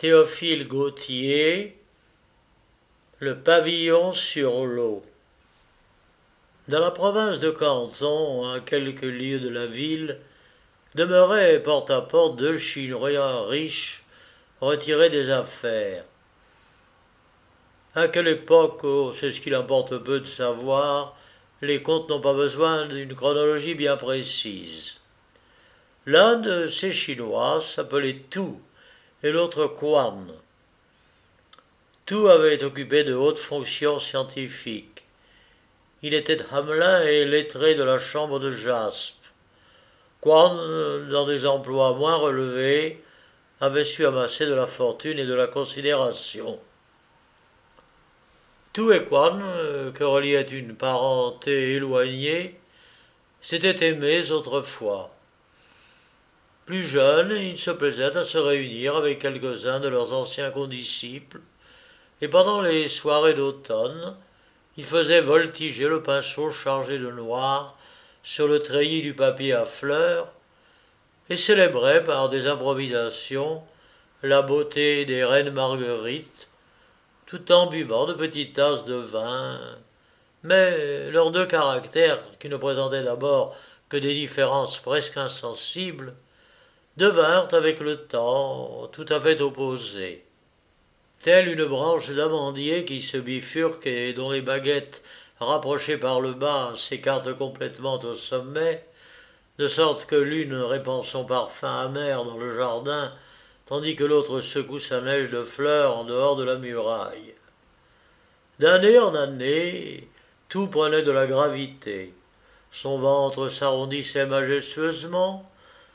Théophile Gautier, le pavillon sur l'eau. Dans la province de Canton, à quelques lieues de la ville, demeuraient porte à porte deux Chinois riches retirés des affaires. À quelle époque, c'est ce qu'il importe peu de savoir, les contes n'ont pas besoin d'une chronologie bien précise. L'un de ces Chinois s'appelait Tu et l'autre Quan. Tu avait occupé de hautes fonctions scientifiques. Il était hamelin et lettré de la chambre de Jaspe. Quan, dans des emplois moins relevés, avait su amasser de la fortune et de la considération. Tu et Quan, que reliait une parenté éloignée, s'étaient aimés autrefois. Plus jeunes, ils se plaisaient à se réunir avec quelques-uns de leurs anciens condisciples, et pendant les soirées d'automne, ils faisaient voltiger le pinceau chargé de noir sur le treillis du papier à fleurs, et célébraient par des improvisations la beauté des reines marguerites, tout en buvant de petites tasses de vin. Mais leurs deux caractères, qui ne présentaient d'abord que des différences presque insensibles, devinrent avec le temps tout à fait opposés. Telle une branche d'amandier qui se bifurque et dont les baguettes, rapprochées par le bas, s'écartent complètement au sommet, de sorte que l'une répand son parfum amer dans le jardin, tandis que l'autre secoue sa neige de fleurs en dehors de la muraille. D'année en année, tout prenait de la gravité. Son ventre s'arrondissait majestueusement,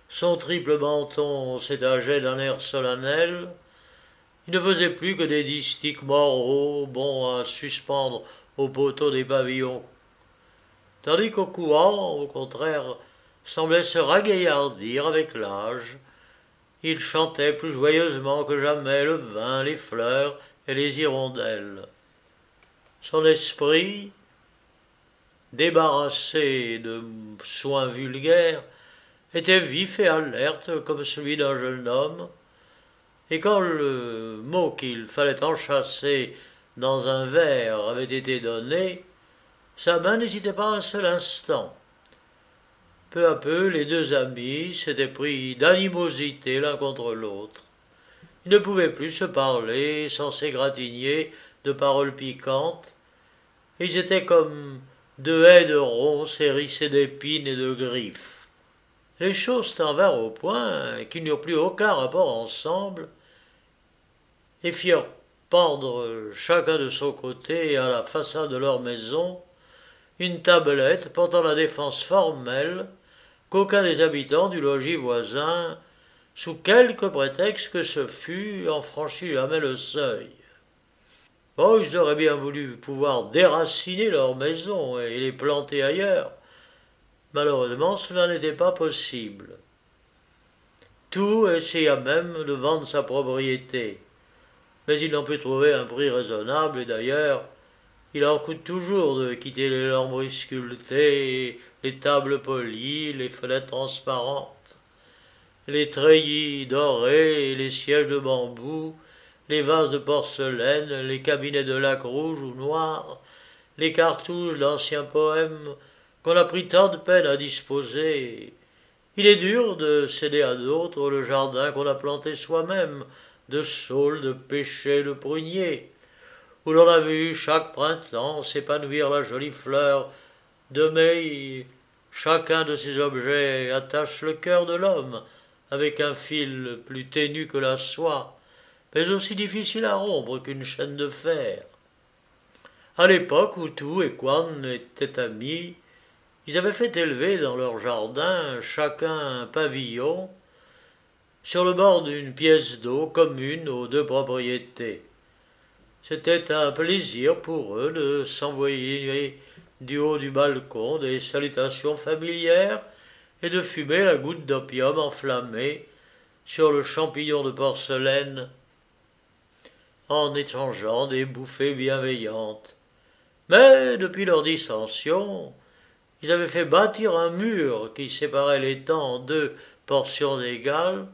son triple menton s'étageait d'un air solennel. Il ne faisait plus que des distiques moraux bons à suspendre au poteau des pavillons, tandis qu'au courant, au contraire, semblait se ragaillardir avec l'âge. Il chantait plus joyeusement que jamais le vin, les fleurs et les hirondelles. Son esprit, débarrassé de soins vulgaires, était vif et alerte comme celui d'un jeune homme, et quand le mot qu'il fallait enchâsser dans un verre avait été donné, sa main n'hésitait pas un seul instant. Peu à peu, les deux amis s'étaient pris d'animosité l'un contre l'autre. Ils ne pouvaient plus se parler sans s'égratigner de paroles piquantes, et ils étaient comme deux haies de ronces hérissées d'épines et de griffes. Les choses tinrent au point qu'ils n'eurent plus aucun rapport ensemble, et firent pendre chacun de son côté à la façade de leur maison une tablette portant la défense formelle qu'aucun des habitants du logis voisin, sous quelque prétexte que ce fût, en franchit jamais le seuil. Oh, ils auraient bien voulu pouvoir déraciner leur maison et les planter ailleurs. Malheureusement, cela n'était pas possible. Tout essaya même de vendre sa propriété, mais il n'en put trouver un prix raisonnable, et d'ailleurs, il en coûte toujours de quitter les lambris sculptés, les tables polies, les fenêtres transparentes, les treillis dorés, les sièges de bambou, les vases de porcelaine, les cabinets de laque rouge ou noir, les cartouches d'anciens poèmes qu'on a pris tant de peine à disposer. Il est dur de céder à d'autres le jardin qu'on a planté soi-même, de saules, de pêchers, de pruniers, où l'on a vu chaque printemps s'épanouir la jolie fleur de mai. Chacun de ces objets attache le cœur de l'homme avec un fil plus ténu que la soie, mais aussi difficile à rompre qu'une chaîne de fer. À l'époque où Tu et Quan étaient amis, ils avaient fait élever dans leur jardin chacun un pavillon sur le bord d'une pièce d'eau commune aux deux propriétés. C'était un plaisir pour eux de s'envoyer du haut du balcon des salutations familières et de fumer la goutte d'opium enflammée sur le champignon de porcelaine en échangeant des bouffées bienveillantes. Mais depuis leur dissension, ils avaient fait bâtir un mur qui séparait l'étang en deux portions égales,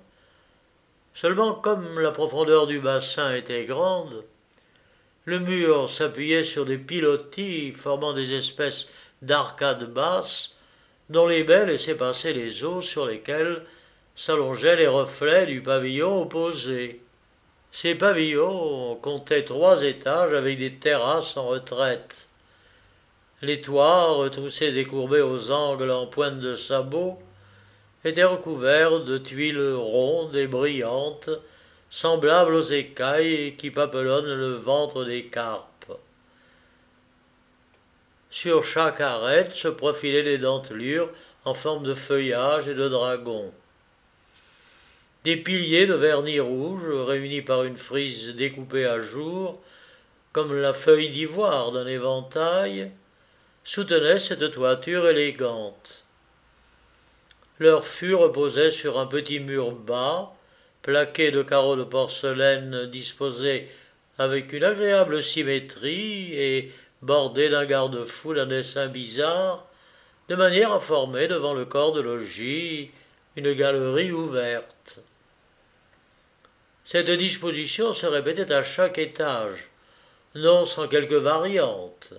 Seulement, comme la profondeur du bassin était grande, le mur s'appuyait sur des pilotis formant des espèces d'arcades basses dont les baies laissaient passer les eaux sur lesquelles s'allongeaient les reflets du pavillon opposé. Ces pavillons comptaient 3 étages avec des terrasses en retraite. Les toits, retroussés et courbés aux angles en pointe de sabot, étaient recouverts de tuiles rondes et brillantes, semblables aux écailles qui papillonnent le ventre des carpes. Sur chaque arête se profilaient des dentelures en forme de feuillage et de dragon. Des piliers de vernis rouge, réunis par une frise découpée à jour, comme la feuille d'ivoire d'un éventail, soutenaient cette toiture élégante. Leur fût reposait sur un petit mur bas, plaqué de carreaux de porcelaine disposés avec une agréable symétrie et bordé d'un garde-fou d'un dessin bizarre, de manière à former devant le corps de logis une galerie ouverte. Cette disposition se répétait à chaque étage, non sans quelques variantes.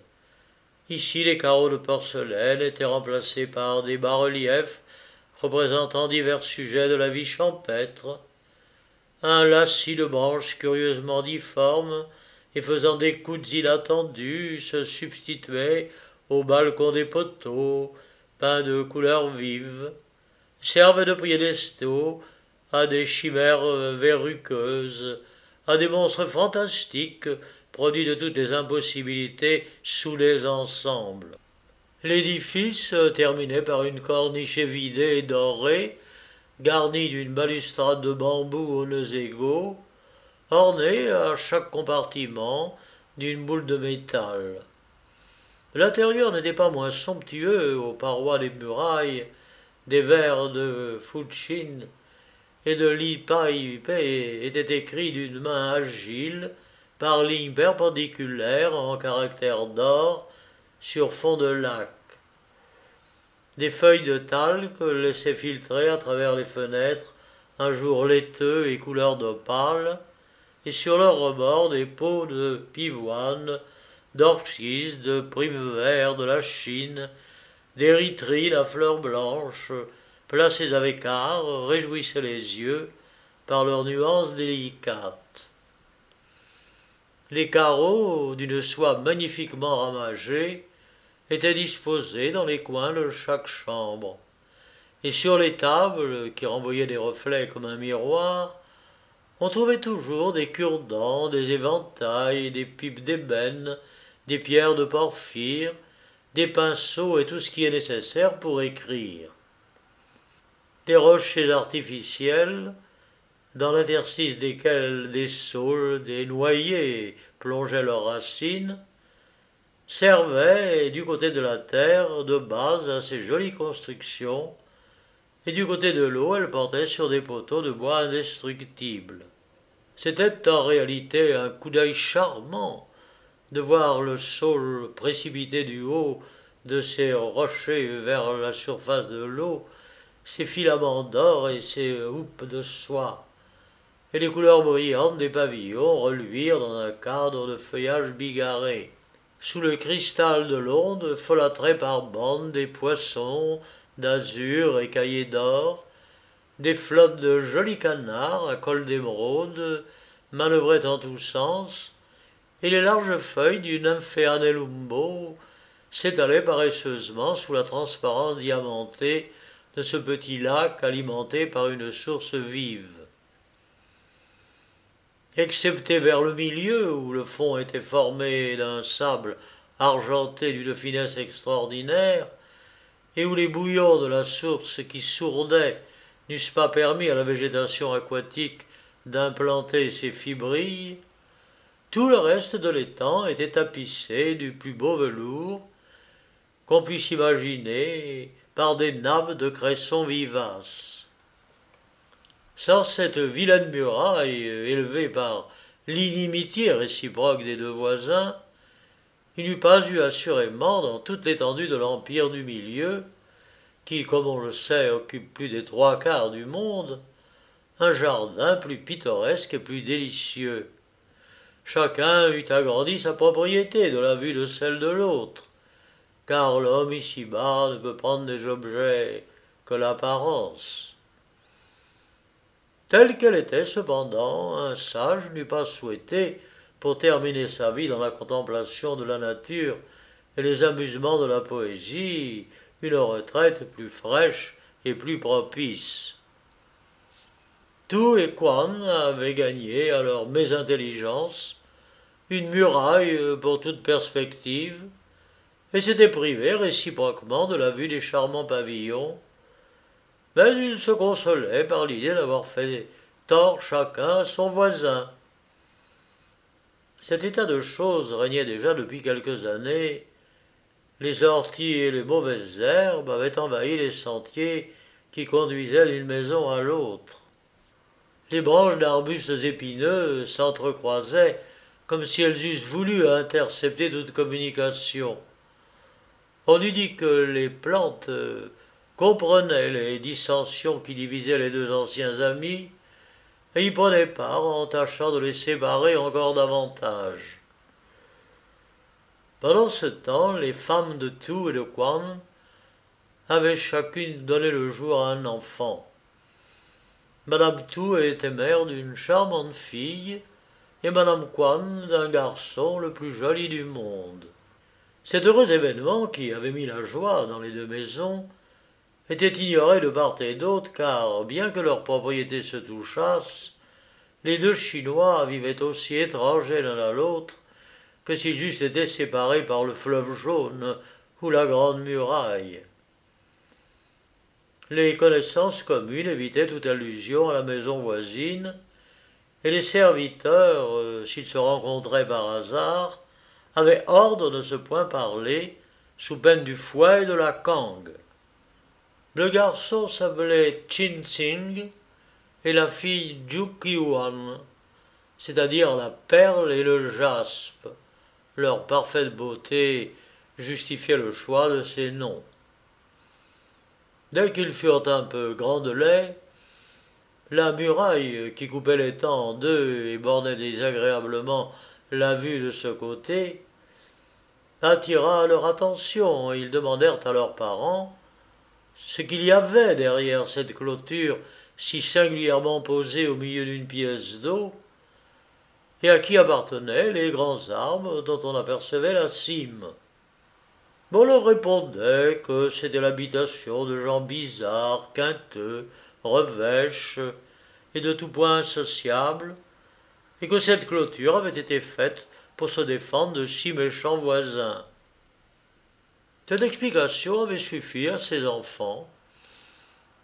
Ici, les carreaux de porcelaine étaient remplacés par des bas-reliefs représentant divers sujets de la vie champêtre, un lacis de branches curieusement difformes et faisant des coudes inattendus se substituait au balcon des poteaux, peints de couleurs vives, servaient de piédestaux à des chimères verruqueuses, à des monstres fantastiques produits de toutes les impossibilités soudées ensemble. L'édifice terminait par une corniche évidée et dorée, garnie d'une balustrade de bambou aux nœuds égaux, ornée à chaque compartiment d'une boule de métal. L'intérieur n'était pas moins somptueux. Aux parois des murailles, des vers de Fuchin et de Li Pai Pei étaient écrits d'une main agile, par lignes perpendiculaires en caractères d'or sur fond de lac. Des feuilles de talc laissaient filtrer à travers les fenêtres un jour laiteux et couleur d'opale, et sur leurs rebords des pots de pivoine, d'orchis, de primevère, de la Chine, d'érythrine à fleurs blanches, placés avec art, réjouissaient les yeux par leurs nuances délicates. Les carreaux, d'une soie magnifiquement ramagée, étaient disposés dans les coins de chaque chambre, et sur les tables, qui renvoyaient des reflets comme un miroir, on trouvait toujours des cure-dents, des éventails, des pipes d'ébène, des pierres de porphyre, des pinceaux et tout ce qui est nécessaire pour écrire. Des rochers artificiels, dans l'interstice desquels des saules, des noyers plongeaient leurs racines, servaient, du côté de la terre, de base à ces jolies constructions, et du côté de l'eau, elles portaient sur des poteaux de bois indestructible. C'était en réalité un coup d'œil charmant de voir le saule précipité du haut de ces rochers vers la surface de l'eau, ses filaments d'or et ses houppes de soie, et les couleurs brillantes des pavillons reluire dans un cadre de feuillage bigarré. Sous le cristal de l'onde folâtraient par bandes des poissons d'azur écaillés d'or, des flottes de jolis canards à col d'émeraude manœuvraient en tous sens, et les larges feuilles du nymphéanellumbo s'étalaient paresseusement sous la transparence diamantée de ce petit lac alimenté par une source vive. Excepté vers le milieu, où le fond était formé d'un sable argenté d'une finesse extraordinaire, et où les bouillons de la source qui sourdaient n'eussent pas permis à la végétation aquatique d'implanter ses fibrilles, tout le reste de l'étang était tapissé du plus beau velours qu'on puisse imaginer par des nappes de cressons vivaces. Sans cette vilaine muraille élevée par l'inimitié réciproque des deux voisins, il n'y eût pas eu assurément dans toute l'étendue de l'empire du milieu, qui, comme on le sait, occupe plus des 3/4 du monde, un jardin plus pittoresque et plus délicieux. Chacun eût agrandi sa propriété de la vue de celle de l'autre, car l'homme ici-bas ne peut prendre des objets que l'apparence. Telle qu'elle était cependant, un sage n'eût pas souhaité, pour terminer sa vie dans la contemplation de la nature et les amusements de la poésie, une retraite plus fraîche et plus propice. Tu et Quan avaient gagné à leur mésintelligence une muraille pour toute perspective, et s'étaient privés réciproquement de la vue des charmants pavillons, mais ils se consolaient par l'idée d'avoir fait tort chacun à son voisin. Cet état de choses régnait déjà depuis quelques années. Les orties et les mauvaises herbes avaient envahi les sentiers qui conduisaient d'une maison à l'autre. Les branches d'arbustes épineux s'entrecroisaient comme si elles eussent voulu intercepter toute communication. On eût dit que les plantes comprenaient les dissensions qui divisaient les deux anciens amis et y prenaient part en tâchant de les séparer encore davantage. Pendant ce temps, les femmes de Tu et de Quan avaient chacune donné le jour à un enfant. Madame Tu était mère d'une charmante fille et Madame Quan d'un garçon le plus joli du monde. Cet heureux événement, qui avait mis la joie dans les deux maisons, était ignoré de part et d'autre car, bien que leurs propriétés se touchassent, les deux Chinois vivaient aussi étrangers l'un à l'autre que s'ils eussent été séparés par le fleuve jaune ou la grande muraille. Les connaissances communes évitaient toute allusion à la maison voisine, et les serviteurs, s'ils se rencontraient par hasard, avaient ordre de ne se point parler, sous peine du fouet et de la cangue. Le garçon s'appelait Chin Tsing et la fille Juqiuan, c'est-à-dire la perle et le jaspe. Leur parfaite beauté justifiait le choix de ces noms. Dès qu'ils furent un peu grandelets, la muraille qui coupait l'étang en deux et bornait désagréablement la vue de ce côté attira leur attention et ils demandèrent à leurs parents ce qu'il y avait derrière cette clôture si singulièrement posée au milieu d'une pièce d'eau et à qui appartenaient les grands arbres dont on apercevait la cime. On leur répondait que c'était l'habitation de gens bizarres, quinteux, revêches et de tout point insociables, et que cette clôture avait été faite pour se défendre de si méchants voisins. Cette explication avait suffi à ces enfants.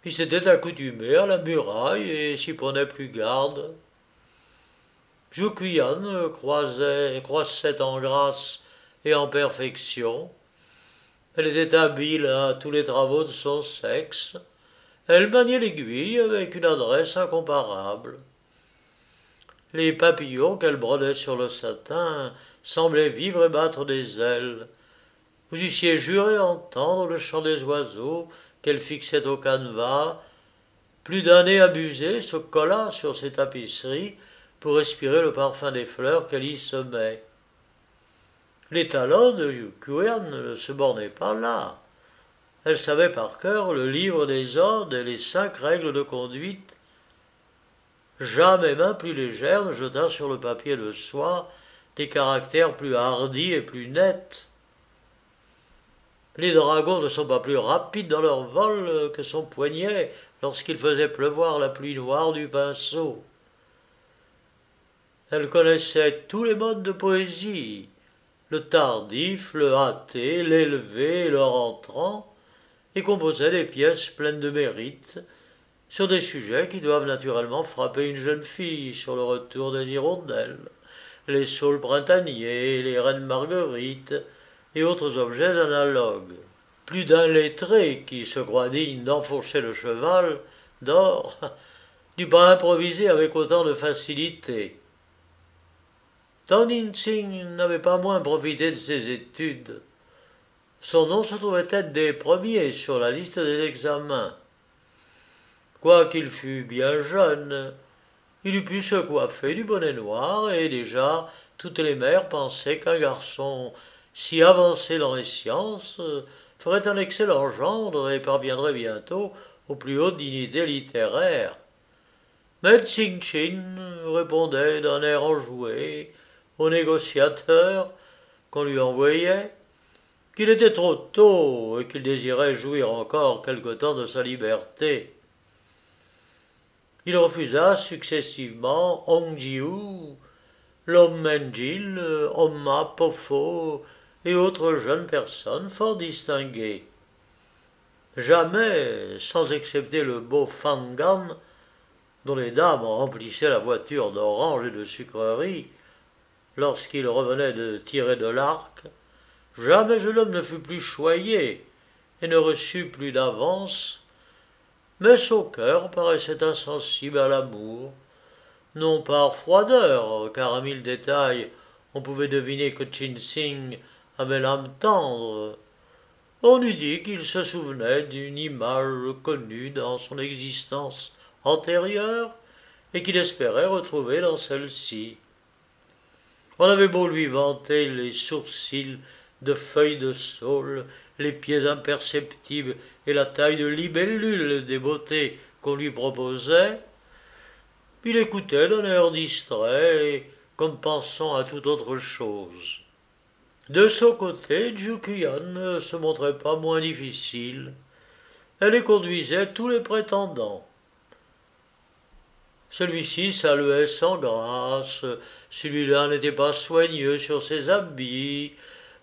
Ils s'étaient accoutumés à la muraille et s'y prenaient plus garde. Juqian croissait en grâce et en perfection. Elle était habile à tous les travaux de son sexe. Elle maniait l'aiguille avec une adresse incomparable. Les papillons qu'elle brodait sur le satin semblaient vivre et battre des ailes. Vous eussiez juré entendre le chant des oiseaux qu'elle fixait au canevas. Plus d'un nez abusé se colla sur ses tapisseries pour respirer le parfum des fleurs qu'elle y semait. Les talents de Juqian ne se bornaient pas là. Elle savait par cœur le livre des ordres et les 5 règles de conduite. Jamais main plus légère ne jeta sur le papier de soie des caractères plus hardis et plus nets. Les dragons ne sont pas plus rapides dans leur vol que son poignet lorsqu'il faisait pleuvoir la pluie noire du pinceau. Elle connaissait tous les modes de poésie, le tardif, le hâté, l'élevé et le rentrant, et composait des pièces pleines de mérite sur des sujets qui doivent naturellement frapper une jeune fille sur le retour des hirondelles, les saules printaniers, les reines marguerites et autres objets analogues. Plus d'un lettré qui se croit digne d'enfourcher le cheval d'or n'eût pas improvisé avec autant de facilité. Tang Tsing n'avait pas moins profité de ses études. Son nom se trouvait être des premiers sur la liste des examens. Quoiqu'il fût bien jeune, il eût pu se coiffer du bonnet noir, et déjà toutes les mères pensaient qu'un garçon si avancé dans les sciences ferait un excellent gendre et parviendrait bientôt aux plus hautes dignités littéraires. Mais Tsing Chin répondait d'un air enjoué au négociateur qu'on lui envoyait qu'il était trop tôt et qu'il désirait jouir encore quelque temps de sa liberté. Il refusa successivement Hongjiu, Lom Menjil, Homma Pofo et autres jeunes personnes fort distinguées. Jamais, sans excepter le beau Fangan, dont les dames remplissaient la voiture d'oranges et de sucreries lorsqu'il revenait de tirer de l'arc, jamais jeune homme ne fut plus choyé et ne reçut plus d'avance, mais son cœur paraissait insensible à l'amour, non par froideur, car à mille détails on pouvait deviner que Ching Sing avait l'âme tendre. On eût dit qu'il se souvenait d'une image connue dans son existence antérieure et qu'il espérait retrouver dans celle-ci. On avait beau lui vanter les sourcils de feuilles de saule, les pieds imperceptibles et la taille de libellule des beautés qu'on lui proposait, il écoutait d'un air distrait, comme pensant à toute autre chose. De son côté, Jukian ne se montrait pas moins difficile. Elle y conduisait tous les prétendants. Celui-ci saluait sans grâce, celui-là n'était pas soigneux sur ses habits,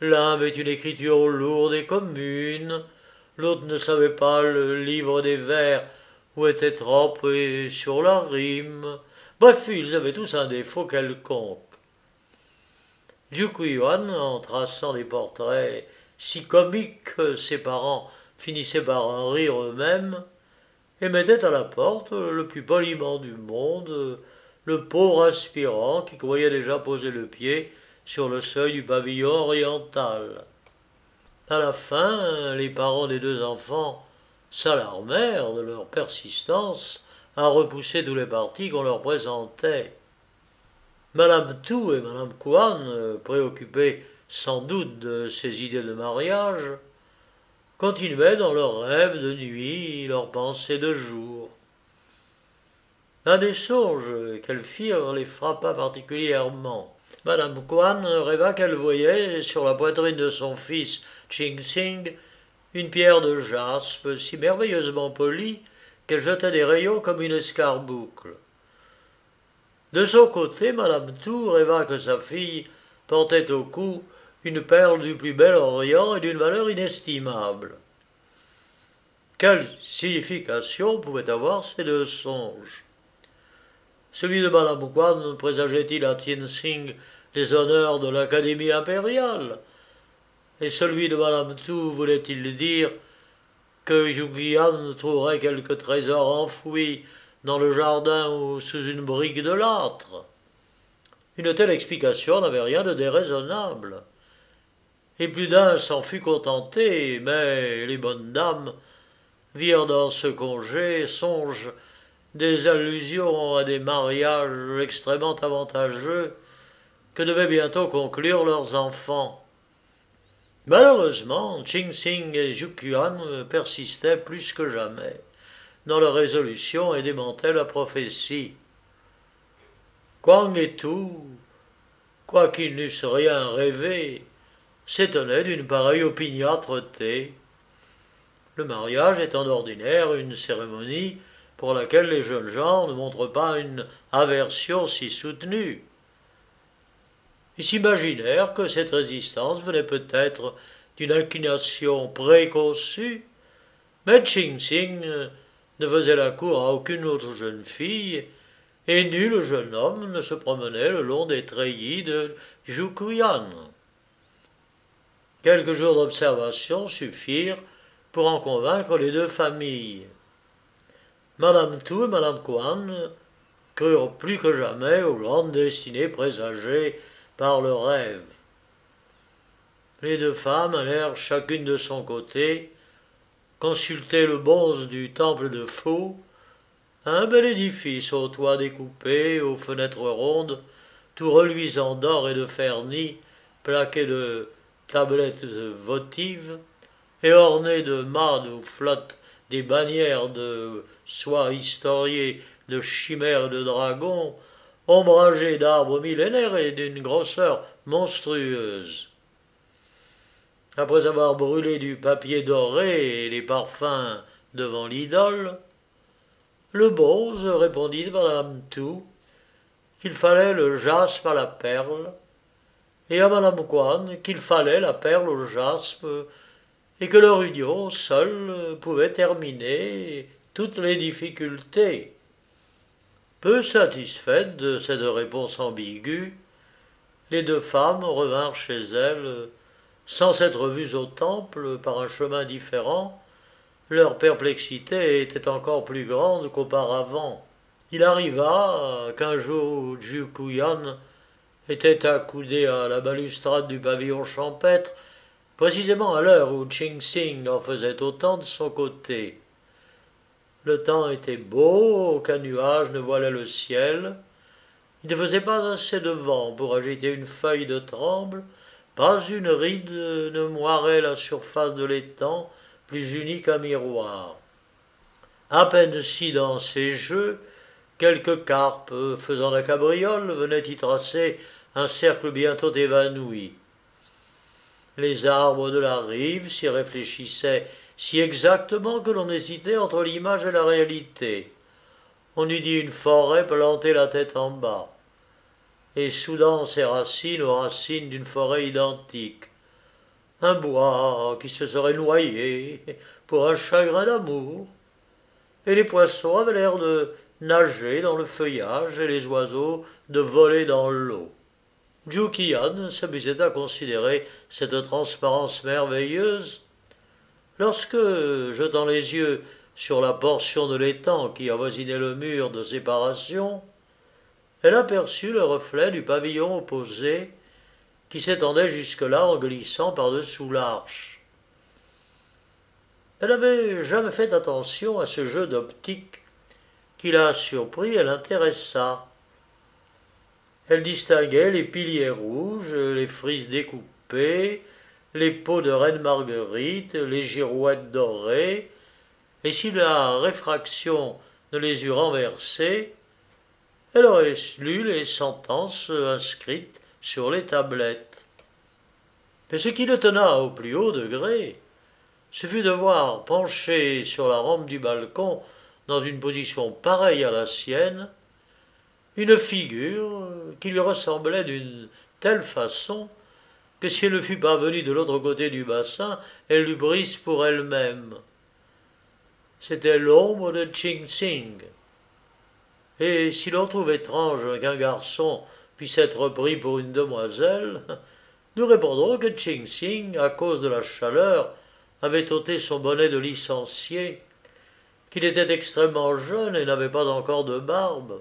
l'un avait une écriture lourde et commune, l'autre ne savait pas le livre des vers où était trempé sur la rime. Bref, ils avaient tous un défaut quelconque. Yuan, en traçant des portraits si comiques que ses parents finissaient par en rire eux-mêmes, et mettait à la porte, le plus poliment du monde, le pauvre aspirant qui croyait déjà poser le pied sur le seuil du pavillon oriental. À la fin, les parents des deux enfants s'alarmèrent de leur persistance à repousser tous les partis qu'on leur présentait. Madame Tu et Madame Kuan, préoccupées sans doute de ces idées de mariage, continuaient dans leurs rêves de nuit, leurs pensées de jour. Un des songes qu'elles firent les frappa particulièrement. Madame Kuan rêva qu'elle voyait sur la poitrine de son fils Ching Sing une pierre de jaspe si merveilleusement polie qu'elle jetait des rayons comme une escarboucle. De son côté, Madame Tu rêva que sa fille portait au cou une perle du plus bel orient et d'une valeur inestimable. Quelle signification pouvaient avoir ces deux songes? Celui de Madame Kuan présageait-il à Tien Sing les honneurs de l'Académie impériale? Et celui de Madame Tu voulait-il dire que Yugian trouverait quelque trésor enfoui dans le jardin ou sous une brique de l'âtre? Une telle explication n'avait rien de déraisonnable. Et plus d'un s'en fut contenté, mais les bonnes dames virent dans ce congé songe des allusions à des mariages extrêmement avantageux que devaient bientôt conclure leurs enfants. Malheureusement, Ching Sing et Yukian persistaient plus que jamais dans leur résolution et démentaient la prophétie. Quang et Tu, quoiqu'ils n'eussent rien rêvé, s'étonnaient d'une pareille opiniâtreté. Le mariage étant d'ordinaire une cérémonie pour laquelle les jeunes gens ne montrent pas une aversion si soutenue. Ils s'imaginèrent que cette résistance venait peut-être d'une inclination préconçue, mais Ching Sing ne faisait la cour à aucune autre jeune fille, et nul jeune homme ne se promenait le long des treillis de Jukuyan. Quelques jours d'observation suffirent pour en convaincre les deux familles. Madame Tu et Madame Kuan crurent plus que jamais aux grandes destinées présagées par le rêve. Les deux femmes allèrent chacune de son côté consulter le bonze du temple de Fou Un bel édifice aux toits découpés, aux fenêtres rondes, tout reluisant d'or et de fernis, plaqué de tablettes votives, et orné de mâts où flottent des bannières de soie historiées de chimères et de dragons, ombragées d'arbres millénaires et d'une grosseur monstrueuse. Après avoir brûlé du papier doré et les parfums devant l'idole, le bose répondit à Madame Tout qu'il fallait le jaspe à la perle, et à Madame Guan qu'il fallait la perle au jaspe, et que leur union seule pouvait terminer toutes les difficultés. Peu satisfaites de cette réponse ambiguë, les deux femmes revinrent chez elles, sans s'être vues au temple par un chemin différent. Leur perplexité était encore plus grande qu'auparavant. Il arriva qu'un jour Jukuyan était accoudé à la balustrade du pavillon champêtre, précisément à l'heure où Ching Sing en faisait autant de son côté. Le temps était beau, aucun nuage ne voilait le ciel, il ne faisait pas assez de vent pour agiter une feuille de tremble, pas une ride ne moirait la surface de l'étang, plus uni qu'un miroir. À peine si dans ces jeux, quelques carpes faisant la cabriole venaient y tracer un cercle bientôt évanoui. Les arbres de la rive s'y réfléchissaient si exactement que l'on hésitait entre l'image et la réalité. On eût dit une forêt plantée la tête en bas, et soudant ses racines aux racines d'une forêt identique. Un bois qui se serait noyé pour un chagrin d'amour, et les poissons avaient l'air de nager dans le feuillage et les oiseaux de voler dans l'eau. Jukian s'amusait à considérer cette transparence merveilleuse, lorsque, jetant les yeux sur la portion de l'étang qui avoisinait le mur de séparation, elle aperçut le reflet du pavillon opposé qui s'étendait jusque-là en glissant par-dessous l'arche. Elle n'avait jamais fait attention à ce jeu d'optique qui la surprit et l'intéressa. Elle distinguait les piliers rouges, les frises découpées, les pots de reine Marguerite, les girouettes dorées, et si la réfraction ne les eût renversées, elle aurait lu les sentences inscrites sur les tablettes. Mais ce qui le tena au plus haut degré, ce fut de voir penché sur la rampe du balcon, dans une position pareille à la sienne, une figure qui lui ressemblait d'une telle façon que si elle ne fût pas venue de l'autre côté du bassin, elle l'eût prise pour elle-même. C'était l'ombre de Ching Sing. Et si l'on trouve étrange qu'un garçon puisse être pris pour une demoiselle, nous répondrons que Ching Sing, à cause de la chaleur, avait ôté son bonnet de licencié, qu'il était extrêmement jeune et n'avait pas encore de barbe.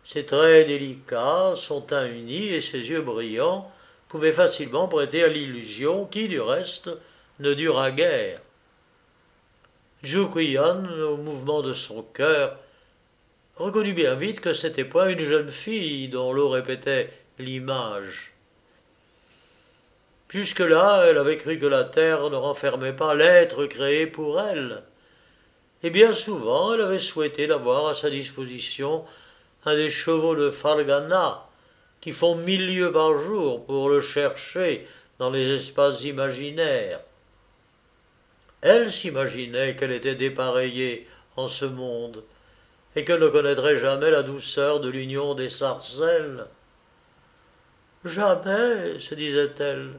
Ses traits délicats, son teint uni et ses yeux brillants pouvaient facilement prêter à l'illusion qui, du reste, ne dura guère. Jukuyan, au mouvement de son cœur, reconnut bien vite que c'était point une jeune fille dont l'eau répétait l'image. Jusque-là, elle avait cru que la terre ne renfermait pas l'être créé pour elle, et bien souvent elle avait souhaité d'avoir à sa disposition un des chevaux de Fargana qui font 1000 lieues par jour pour le chercher dans les espaces imaginaires. Elle s'imaginait qu'elle était dépareillée en ce monde, et qu'elle ne connaîtrait jamais la douceur de l'union des sarcelles. Jamais, se disait-elle,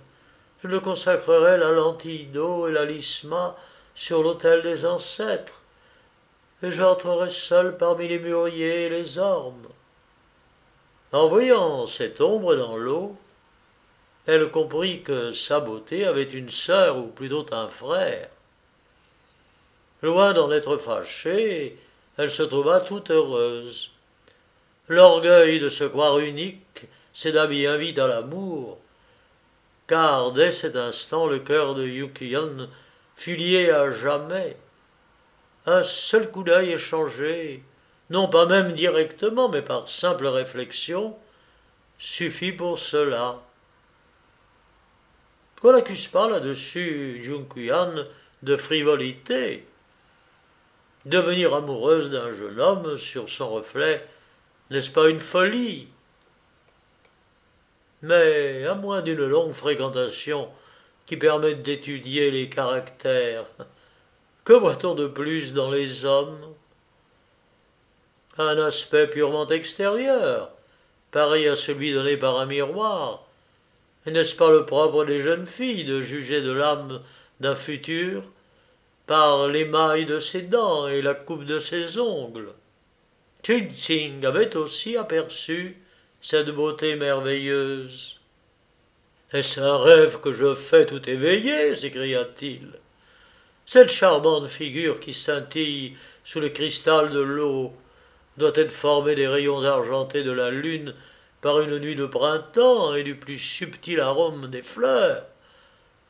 je ne consacrerai la lentille d'eau et la lisma sur l'autel des ancêtres, et j'entrerai seul parmi les mûriers et les ormes. En voyant cette ombre dans l'eau, elle comprit que sa beauté avait une sœur ou plutôt un frère. Loin d'en être fâchée, elle se trouva toute heureuse. L'orgueil de se croire unique céda bien vite à l'amour, car dès cet instant le cœur de Yukian fut lié à jamais. Un seul coup d'œil échangé, non pas même directement, mais par simple réflexion, suffit pour cela. Qu'on n'accuse pas là-dessus Junqian de frivolité. Devenir amoureuse d'un jeune homme sur son reflet, n'est-ce pas une folie? Mais à moins d'une longue fréquentation qui permette d'étudier les caractères, que voit-on de plus dans les hommes? Un aspect purement extérieur, pareil à celui donné par un miroir. Et n'est-ce pas le propre des jeunes filles de juger de l'âme d'un futur par l'émail de ses dents et la coupe de ses ongles? Ching-Ching avait aussi aperçu cette beauté merveilleuse. Est-ce un rêve que je fais tout éveillé? S'écria-t-il. Cette charmante figure qui scintille sous le cristal de l'eau doit être formée des rayons argentés de la lune par une nuit de printemps et du plus subtil arôme des fleurs.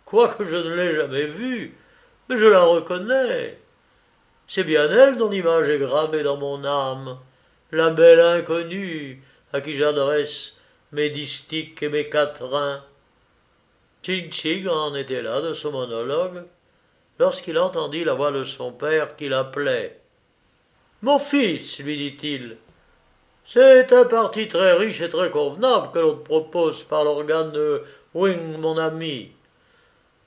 Quoique je ne l'ai jamais vue, mais je la reconnais. C'est bien elle dont l'image est gravée dans mon âme, la belle inconnue à qui j'adresse mes distiques et mes quatrains. Ching-Ching en était là de son monologue, lorsqu'il entendit la voix de son père qui l'appelait. Mon fils, lui dit-il, c'est un parti très riche et très convenable que l'on te propose par l'organe de Wing, mon ami.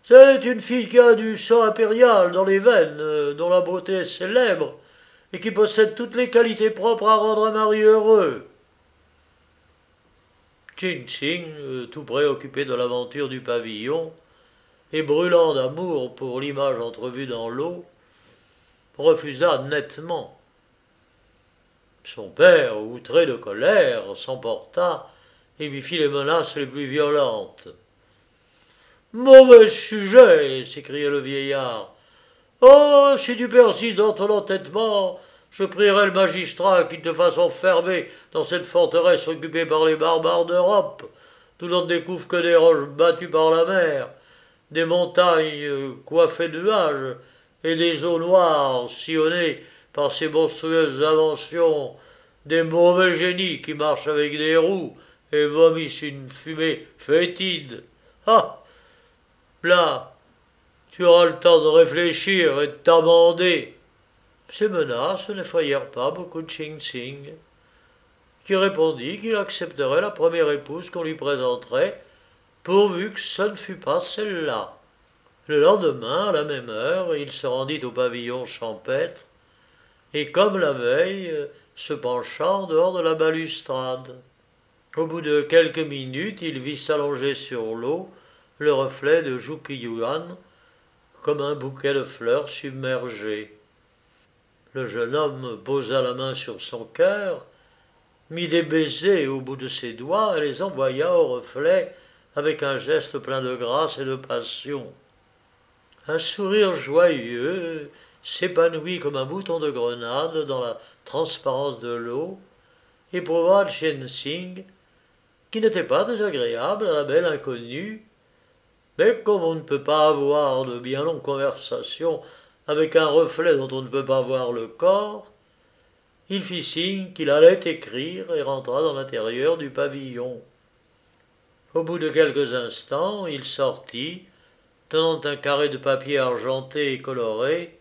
C'est une fille qui a du sang impérial dans les veines, dont la beauté est célèbre, et qui possède toutes les qualités propres à rendre un mari heureux. Ching-Ching, tout préoccupé de l'aventure du pavillon, et brûlant d'amour pour l'image entrevue dans l'eau, refusa nettement. Son père, outré de colère, s'emporta et lui fit les menaces les plus violentes. Mauvais sujet, s'écria le vieillard. Oh, si tu persistes dans ton entêtement, je prierai le magistrat qu'il te fasse enfermer dans cette forteresse occupée par les barbares d'Europe, d'où l'on ne découvre que des roches battues par la mer, des montagnes coiffées de nuages, et des eaux noires sillonnées par ces monstrueuses inventions, des mauvais génies qui marchent avec des roues et vomissent une fumée fétide. Ah! Là, tu auras le temps de réfléchir et de t'amender. Ces menaces n'effrayèrent pas beaucoup de Ching-Ching, qui répondit qu'il accepterait la première épouse qu'on lui présenterait, pourvu que ce ne fût pas celle-là. Le lendemain, à la même heure, il se rendit au pavillon champêtre, et comme la veille, se pencha en dehors de la balustrade. Au bout de quelques minutes, il vit s'allonger sur l'eau le reflet de Junqian comme un bouquet de fleurs submergées. Le jeune homme posa la main sur son cœur, mit des baisers au bout de ses doigts et les envoya au reflet avec un geste plein de grâce et de passion. Un sourire joyeux s'épanouit comme un bouton de grenade dans la transparence de l'eau, et prouva Ching-Ching, qui n'était pas désagréable à la belle inconnue, mais comme on ne peut pas avoir de bien longues conversations avec un reflet dont on ne peut pas voir le corps, il fit signe qu'il allait écrire et rentra dans l'intérieur du pavillon. Au bout de quelques instants, il sortit, tenant un carré de papier argenté et coloré,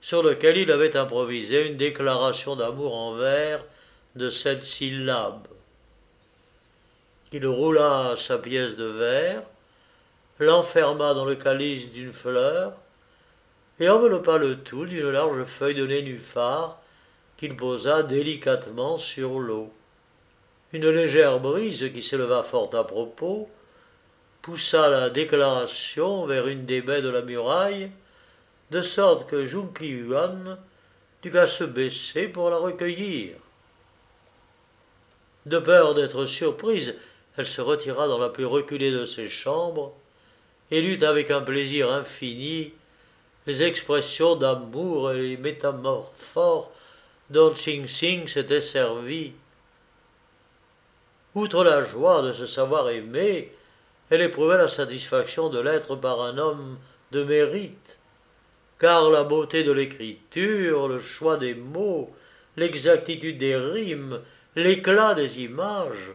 sur lequel il avait improvisé une déclaration d'amour en vers de 7 syllabes. Il roula sa pièce de verre, l'enferma dans le calice d'une fleur, et enveloppa le tout d'une large feuille de nénuphar qu'il posa délicatement sur l'eau. Une légère brise qui s'éleva fort à propos poussa la déclaration vers une des baies de la muraille, de sorte que Junqian dut qu'à se baisser pour la recueillir. De peur d'être surprise, elle se retira dans la plus reculée de ses chambres, et lut avec un plaisir infini les expressions d'amour et les métamorphoses dont Ching-Ching s'était servi. Outre la joie de se savoir aimée, elle éprouvait la satisfaction de l'être par un homme de mérite, car la beauté de l'écriture, le choix des mots, l'exactitude des rimes, l'éclat des images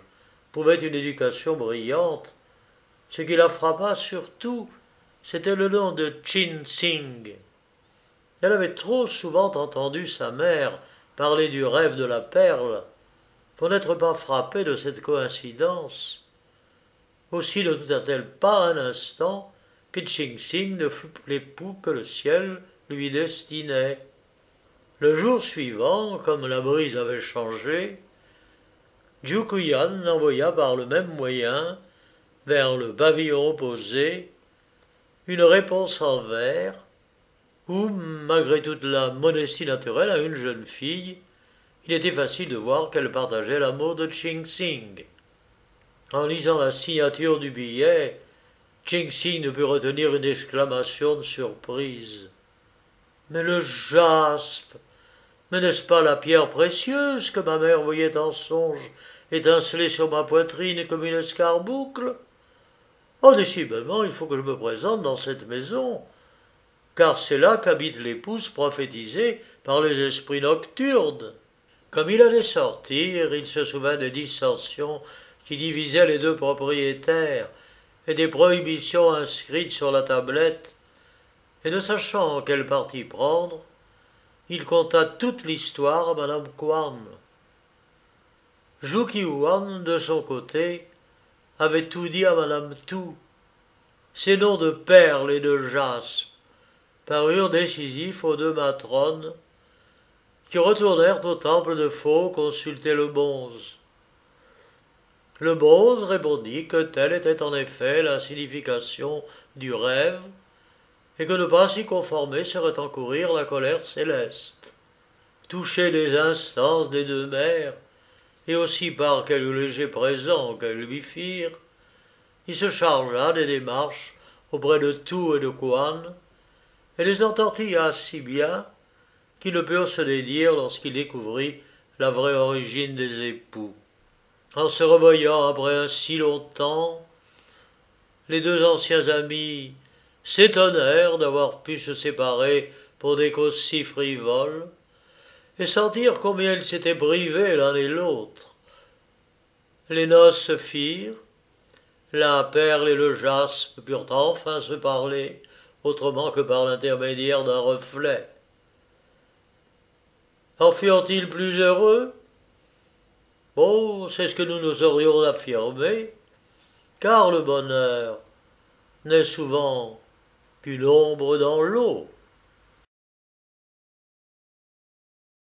pouvaient une éducation brillante. Ce qui la frappa surtout, c'était le nom de Ching-Sing. Elle avait trop souvent entendu sa mère parler du rêve de la perle pour n'être pas frappée de cette coïncidence. Aussi ne douta-t-elle pas un instant que Ching-Sing ne fût l'époux que le ciel lui destinait. Le jour suivant, comme la brise avait changé, Zhuge-Yan envoya par le même moyen, vers le pavillon opposé, une réponse en vers, où, malgré toute la modestie naturelle à une jeune fille, il était facile de voir qu'elle partageait l'amour de Ching-Sing. En lisant la signature du billet, Ching-Sing ne put retenir une exclamation de surprise. « Mais le jaspe! Mais n'est-ce pas la pierre précieuse que ma mère voyait en songe étinceler sur ma poitrine comme une escarboucle? Oh, décidément, il faut que je me présente dans cette maison, car c'est là qu'habite l'épouse prophétisée par les esprits nocturnes. » Comme il allait sortir, il se souvint des dissensions qui divisaient les deux propriétaires et des prohibitions inscrites sur la tablette, et ne sachant quel parti prendre, il conta toute l'histoire à madame Quan. Zhu Qiuan, de son côté, avait tout dit à madame Tu. Ces noms de perles et de jaspe parurent décisifs aux deux matrones, qui retournèrent au temple de Faux consulter le bonze. Le bonze répondit que telle était en effet la signification du rêve, et que ne pas s'y conformer serait encourir la colère céleste. Touché des instances des deux mères, et aussi par quelques légers présents qu'elles lui firent, il se chargea des démarches auprès de Tu et de Quan, et les entortilla si bien qu'ils ne purent se dédire lorsqu'il découvrit la vraie origine des époux. En se revoyant après un si longtemps, les deux anciens amis s'étonnèrent d'avoir pu se séparer pour des causes si frivoles, et sentirent combien ils s'étaient privés l'un et l'autre. Les noces se firent, la perle et le jaspe purent enfin se parler, autrement que par l'intermédiaire d'un reflet. En furent-ils plus heureux? Oh, c'est ce que nous n'oserions affirmer, car le bonheur n'est souvent qu'une ombre dans l'eau.